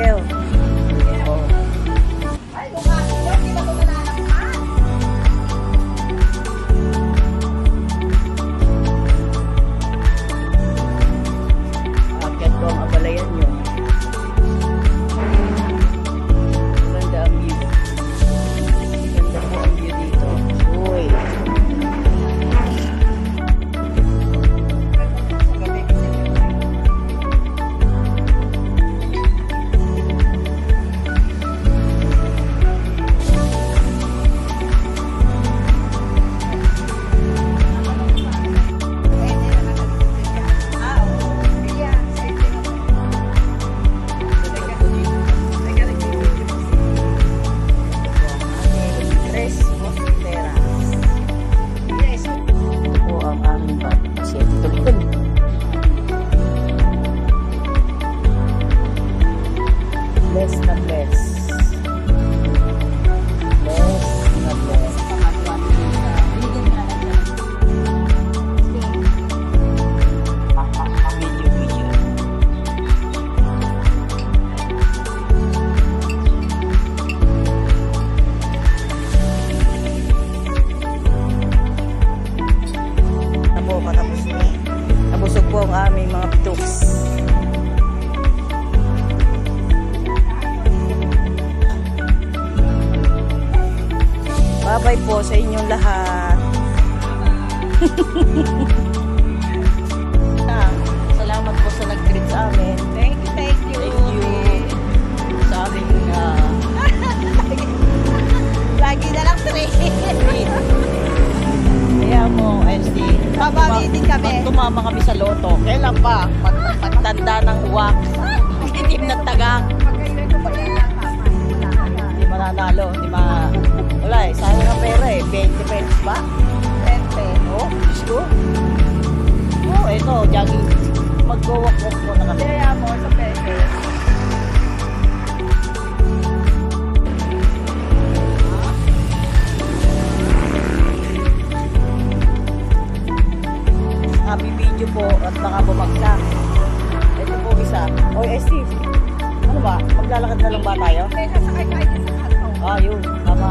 you. Oh. Ay, lumasin yun. Di ba ito nananakpan? Akit ko ang abalayan nyo. Ganda ang view. Ganda po ang view dito. Uy. Bless na bless. Bless na bless. Video. Tabo, matapos na. Nabusog po ang aming mga pituks. Bye po sa inyong lahat. Salamat po sa nag-greet sa amin. Thank you. Thank you sa aming Lagi na lang 3. kaya mo, LC. Babawi din kami. Tumama kami sa loto. Kailan pa? Pagtanda ng uwak. Itim na tagak. Pagkailan ko pa yan tama. Hindi mananalo. Wala eh. Sayang ang pera eh. 20 pesos ba? 20. Oh, Diyos ko. Oh, ito. Jogging. Mag-walk-walk muna kami. Kaya mo sa peso. Happy video po at baka bumagsak. Ito po isa. Oy, Steve. Ano ba? Maglalakad na lang ba tayo? May sasakay kayo sa kanto. Yun. Tama.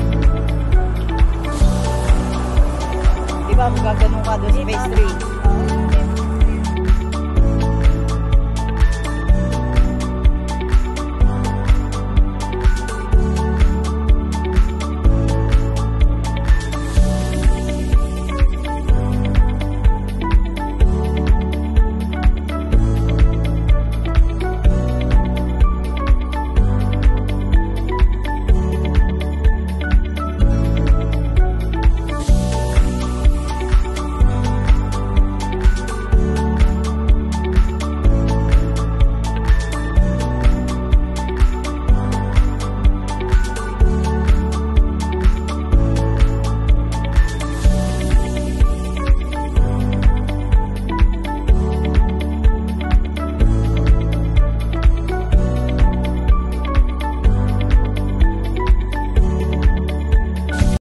Diba, magaganon ka doon sa phase 3?